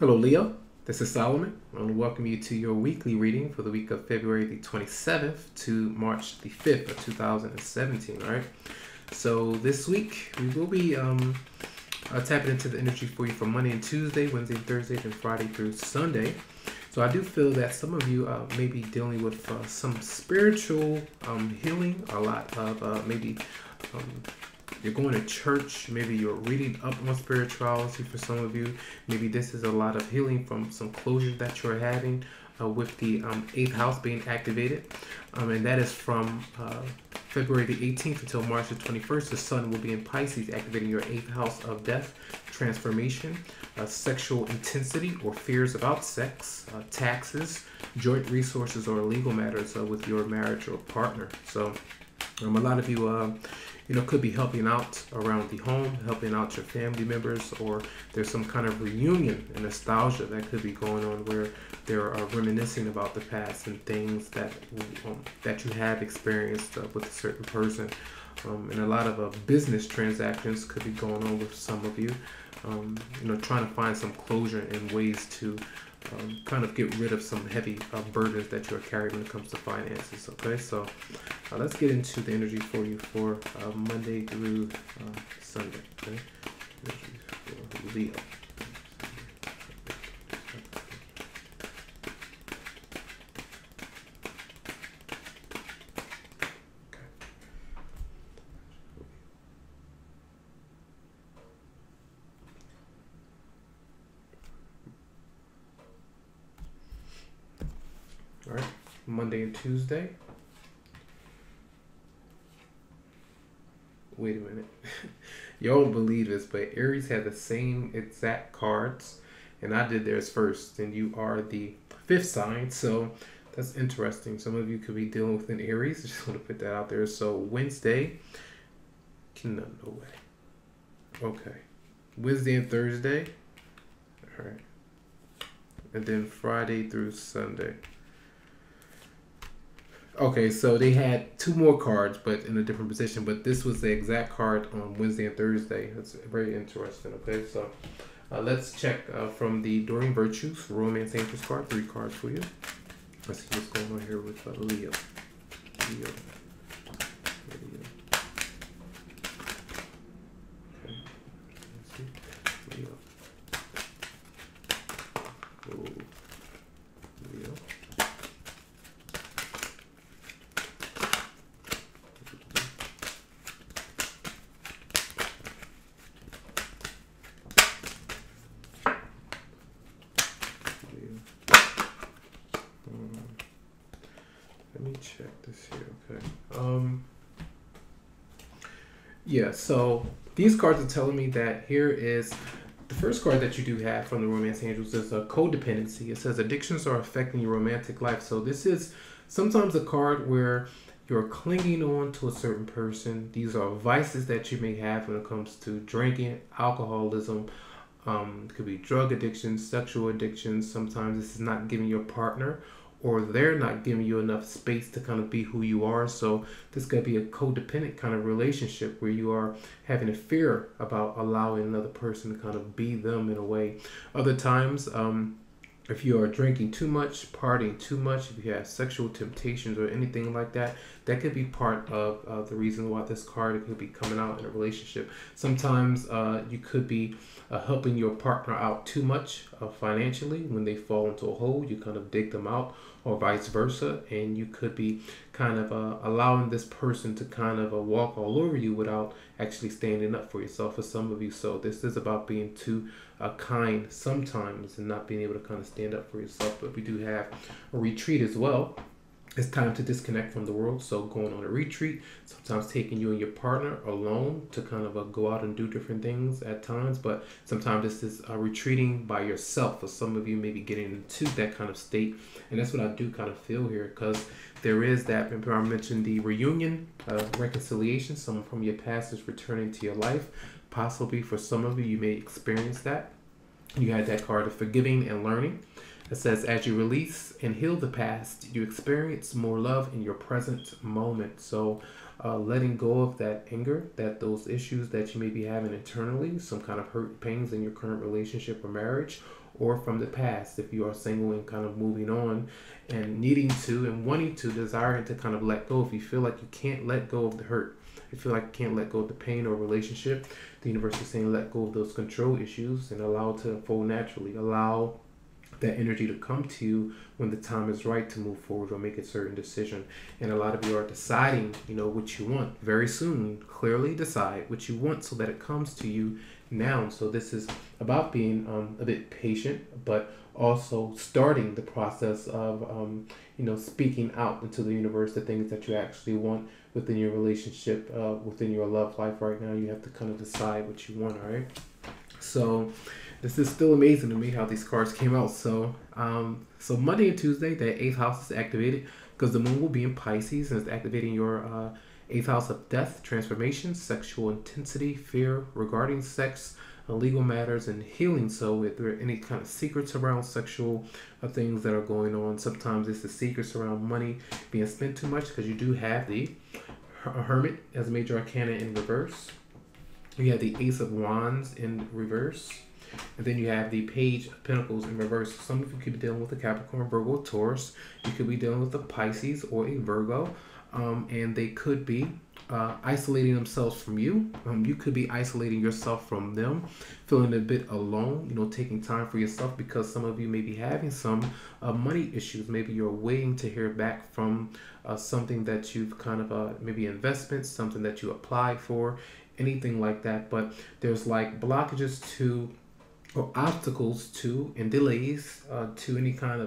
Hello, Leo. This is Solomon. I want to welcome you to your weekly reading for the week of February the 27th to March the 5th of 2017. All right. So this week we will be tapping into the energy for you for Monday and Tuesday, Wednesday and Thursday, and Friday through Sunday. So I do feel that some of you may be dealing with some spiritual healing, a lot of maybe you're going to church, maybe you're reading up on spirituality for some of you. Maybe this is a lot of healing from some closure that you're having with the 8th house being activated. And that is from February the 18th until March the 21st. The sun will be in Pisces, activating your 8th house of death, transformation, sexual intensity or fears about sex, taxes, joint resources, or legal matters with your marriage or partner. So a lot of you could be helping out around the home, helping out your family members, or there's some kind of reunion and nostalgia that could be going on where they're reminiscing about the past and things that you have experienced with a certain person. And a lot of business transactions could be going on with some of you, trying to find some closure and ways to kind of get rid of some heavy burdens that you're carrying when it comes to finances. Okay, so let's get into the energy for you for Monday through Sunday. Okay, energy for Leo. All right, Monday and Tuesday. Wait a minute. Y'all won't believe this, but Aries had the same exact cards, and I did theirs first, and you are the 5th sign, so that's interesting. Some of you could be dealing with an Aries. I just want to put that out there. So Wednesday, no way. Okay. Wednesday and Thursday. All right. And then Friday through Sunday. Okay, so they had 2 more cards, but in a different position. But this was the exact card on Wednesday and Thursday. That's very interesting. Okay, so let's check from the Doreen Virtues Romance Angels card. 3 cards for you. Let's see what's going on here with Leo. Leo. Okay. Let's see. Leo. Oh. Leo. Let me check this here, okay. Yeah, so these cards are telling me that here is the first card that you do have from the Romance Angels is a codependency. It says addictions are affecting your romantic life. So this is sometimes a card where you're clinging on to a certain person. These are vices that you may have when it comes to drinking, alcoholism. It could be drug addiction, sexual addiction. Sometimes this is not giving your partner or they're not giving you enough space to kind of be who you are. So this could be a codependent kind of relationship where you are having a fear about allowing another person to kind of be them in a way. Other times, if you are drinking too much, partying too much, if you have sexual temptations or anything like that, that could be part of the reason why this card could be coming out in a relationship. Sometimes you could be helping your partner out too much financially. When they fall into a hole, you kind of dig them out, or vice versa, and you could be kind of allowing this person to kind of walk all over you without actually standing up for yourself for some of you. So this is about being too kind sometimes and not being able to kind of stand up for yourself. But we do have a retreat as well. It's time to disconnect from the world. So going on a retreat, sometimes taking you and your partner alone to kind of go out and do different things at times. But sometimes this is retreating by yourself. For some of you, maybe getting into that kind of state. And that's what I do kind of feel here, because there is that. Remember I mentioned the reunion, reconciliation. Someone from your past is returning to your life. Possibly for some of you, you may experience that. You had that card of forgiving and learning. It says, as you release and heal the past, you experience more love in your present moment. So letting go of that anger, that those issues that you may be having internally, some kind of hurt, pains in your current relationship or marriage, or from the past if you are single and kind of moving on and needing to and wanting to, desiring to kind of let go. If you feel like you can't let go of the hurt, you feel like you can't let go of the pain or relationship, the universe is saying let go of those control issues and allow it to unfold naturally. Allow that energy to come to you when the time is right to move forward or make a certain decision. And a lot of you are deciding, what you want very soon. Clearly decide what you want so that it comes to you now. So this is about being a bit patient, but also starting the process of speaking out into the universe the things that you actually want within your relationship, within your love life right now. You have to kind of decide what you want. All right, so this is still amazing to me how these cards came out. So Monday and Tuesday, the 8th house is activated because the moon will be in Pisces and it's activating your 8th house of death, transformation, sexual intensity, fear regarding sex, legal matters, and healing. So if there are any kind of secrets around sexual things that are going on, sometimes it's the secrets around money being spent too much, because you do have the Hermit as a major arcana in reverse. You have the Ace of Wands in reverse. And then you have the Page of Pentacles in reverse. Some of you could be dealing with a Capricorn, Virgo, or Taurus. You could be dealing with a Pisces or a Virgo. And they could be isolating themselves from you. You could be isolating yourself from them, feeling a bit alone, taking time for yourself, because some of you may be having some money issues. Maybe you're waiting to hear back from something that you've kind of, maybe investments, something that you applied for, anything like that. But there's like blockages to, or obstacles to, and delays to any kind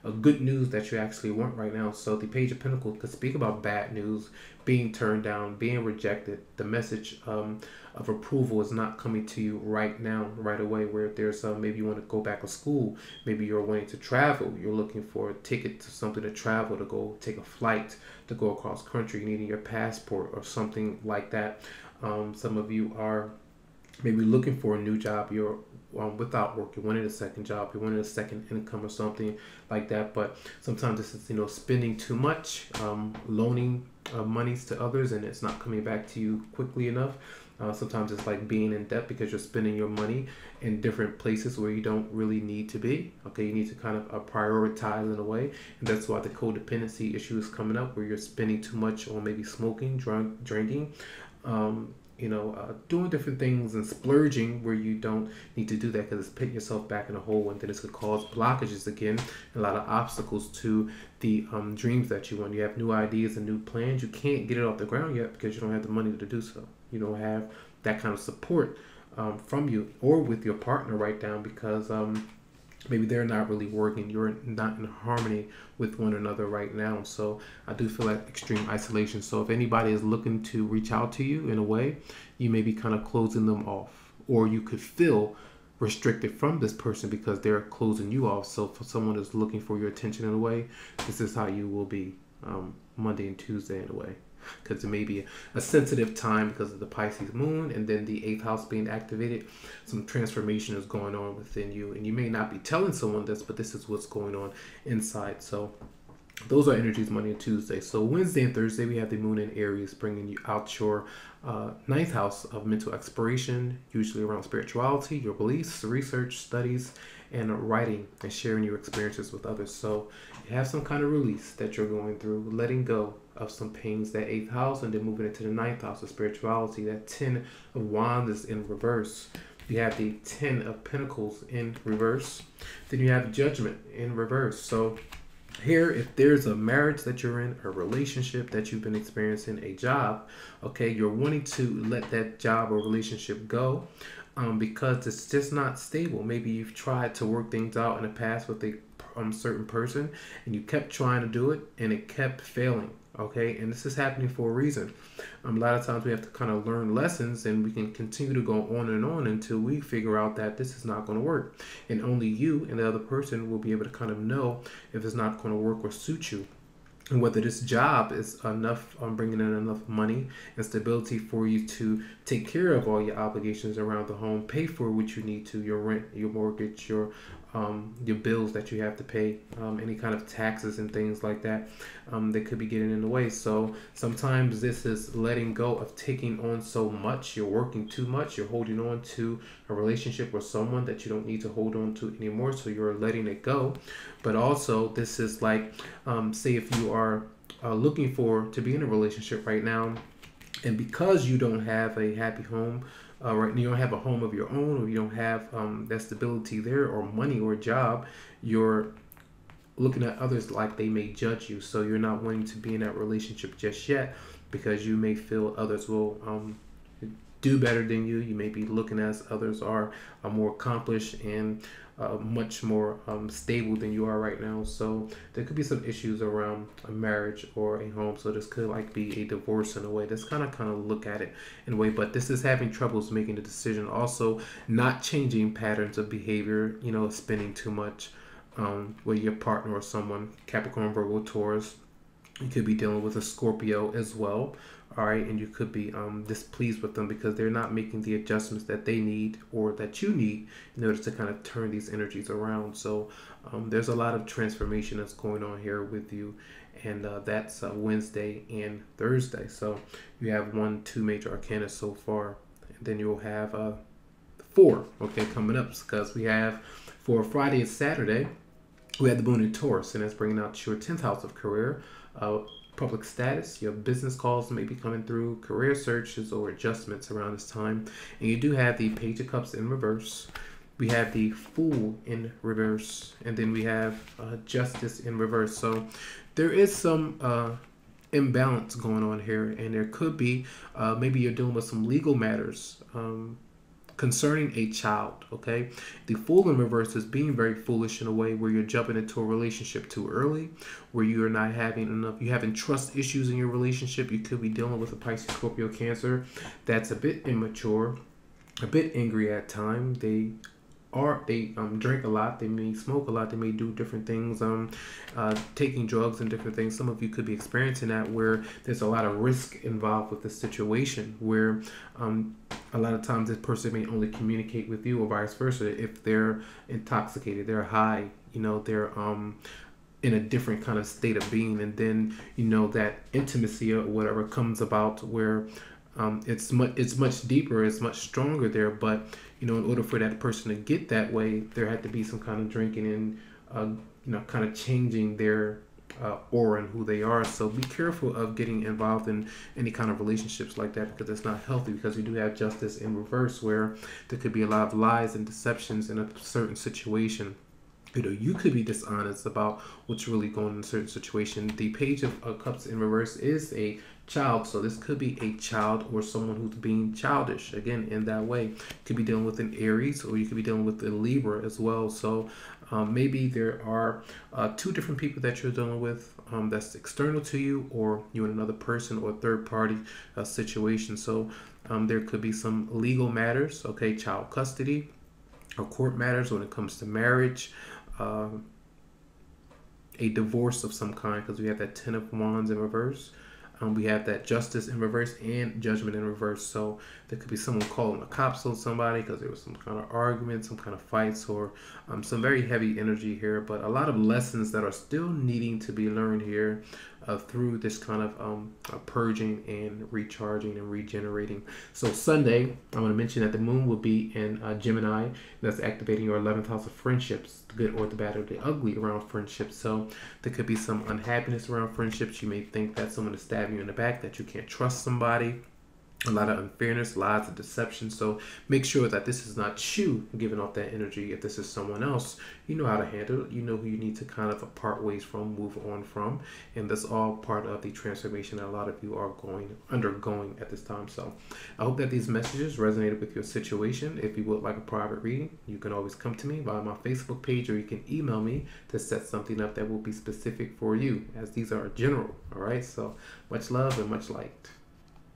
of good news that you actually want right now. So the Page of Pentacles could speak about bad news, being turned down, being rejected. The message of approval is not coming to you right now, right away, where there's maybe you want to go back to school, maybe you're wanting to travel, you're looking for a ticket to something to travel, to go take a flight, to go across country, needing your passport or something like that. Some of you are maybe looking for a new job. You're without work, you wanted a second job, you wanted a second income or something like that. But sometimes this is spending too much, loaning monies to others, and it's not coming back to you quickly enough. Sometimes it's like being in debt because you're spending your money in different places where you don't really need to be. Okay, you need to kind of prioritize in a way, and that's why the codependency issue is coming up, where you're spending too much on maybe smoking, drinking, doing different things and splurging where you don't need to do that, because it's putting yourself back in a hole, and then it's going to cause blockages again, a lot of obstacles to the dreams that you want. You have new ideas and new plans. You can't get it off the ground yet because you don't have the money to do so. You don't have that kind of support from you or with your partner right now, because maybe they're not really working. You're not in harmony with one another right now. So I do feel like extreme isolation. So if anybody is looking to reach out to you in a way, you may be kind of closing them off, or you could feel restricted from this person because they're closing you off. So for someone that's looking for your attention in a way, this is how you will be Monday and Tuesday in a way. Because it may be a sensitive time because of the Pisces moon, and then the 8th house being activated. Some transformation is going on within you, and you may not be telling someone this, but this is what's going on inside. So those are energies Monday and Tuesday. So Wednesday and Thursday, we have the moon in Aries, bringing you out your 9th house of mental exploration, usually around spirituality, your beliefs, research, studies, and writing, and sharing your experiences with others. So you have some kind of release that you're going through, letting go of some pains, that 8th house, and then moving into the 9th house of spirituality. That 10 of Wands is in reverse. You have the 10 of Pentacles in reverse. Then you have Judgment in reverse. So here, if there's a marriage that you're in, a relationship that you've been experiencing, a job, okay, you're wanting to let that job or relationship go because it's just not stable. Maybe you've tried to work things out in the past with a certain person, and you kept trying to do it, and it kept failing. Okay, and this is happening for a reason. A lot of times we have to kind of learn lessons, and we can continue to go on and on until we figure out that this is not going to work. And only you and the other person will be able to kind of know if it's not going to work or suit you. and whether this job is enough, bringing in enough money and stability for you to take care of all your obligations around the home, pay for what you need to, your rent, your mortgage, your bills that you have to pay, any kind of taxes and things like that, that could be getting in the way. So sometimes this is letting go of taking on so much. You're working too much. You're holding on to a relationship with someone that you don't need to hold on to anymore. So you're letting it go. But also this is like, say if you are looking to be in a relationship right now, and because you don't have a happy home, right, you don't have a home of your own, or you don't have that stability there, or money, or a job, you're looking at others like they may judge you. So you're not wanting to be in that relationship just yet, because you may feel others will do better than you. You may be looking as others are more accomplished and much more stable than you are right now. So there could be some issues around a marriage or a home. So this could like be a divorce in a way. That's kind of look at it in a way. But this is having troubles making the decision. Also, not changing patterns of behavior. You know, spending too much with your partner or someone. Capricorn, Virgo, Taurus. You could be dealing with a Scorpio as well. All right, and you could be displeased with them because they're not making the adjustments that they need or that you need in order to kind of turn these energies around. So there's a lot of transformation that's going on here with you, and that's Wednesday and Thursday. So you have 2 major arcana so far, and then you'll have 4, okay, coming up, because we have for Friday and Saturday, we have the moon in Taurus, and that's bringing out your 10th house of career, public status. Your business calls may be coming through, career searches or adjustments around this time. And you do have the Page of Cups in reverse. We have the Fool in reverse, and then we have Justice in reverse. So there is some imbalance going on here, and there could be maybe you're dealing with some legal matters concerning a child, okay? The Fool in reverse is being very foolish in a way where you're jumping into a relationship too early, where you are not having you're having trust issues in your relationship. You could be dealing with a Pisces, Scorpio, Cancer that's a bit immature, a bit angry at times. They drink a lot, they may smoke a lot, they may do different things, taking drugs and different things. Some of you could be experiencing that, where there's a lot of risk involved with the situation, where a lot of times this person may only communicate with you, or vice versa. If they're intoxicated, they're high, you know, they're in a different kind of state of being, and then you know that intimacy or whatever comes about where it's much deeper, it's much stronger there. But you know, in order for that person to get that way, there had to be some kind of drinking and you know, kind of changing their aura and who they are. So be careful of getting involved in any kind of relationships like that, because it's not healthy, because you do have Justice in reverse, where there could be a lot of lies and deceptions in a certain situation. You know, you could be dishonest about what's really going on in a certain situation. The Page of Cups in reverse is a child, so this could be a child or someone who's being childish, again, in that way. You could be dealing with an Aries, or you could be dealing with a Libra as well. So maybe there are 2 different people that you're dealing with that's external to you, or you and another person, or third party situation. So there could be some legal matters, okay, child custody, or court matters when it comes to marriage, a divorce of some kind, because we have that 10 of Wands in reverse. We have that Justice in reverse and Judgment in reverse. So there could be someone calling the cops on somebody because there was some kind of argument, some kind of fights, or some very heavy energy here. But a lot of lessons that are still needing to be learned here through this kind of purging and recharging and regenerating. So Sunday, I'm going to mention that the moon will be in Gemini. That's activating your 11th house of friendships, the good or the bad or the ugly around friendships. So there could be some unhappiness around friendships. You may think that someone is stabbing you in the back, that you can't trust somebody. A lot of unfairness, lies, and deception. So make sure that this is not you giving off that energy. If this is someone else, you know how to handle it. You know who you need to kind of part ways from, move on from. And that's all part of the transformation that a lot of you are undergoing at this time. So I hope that these messages resonated with your situation. If you would like a private reading, you can always come to me via my Facebook page, or you can email me to set something up that will be specific for you, as these are general. All right. So much love and much light.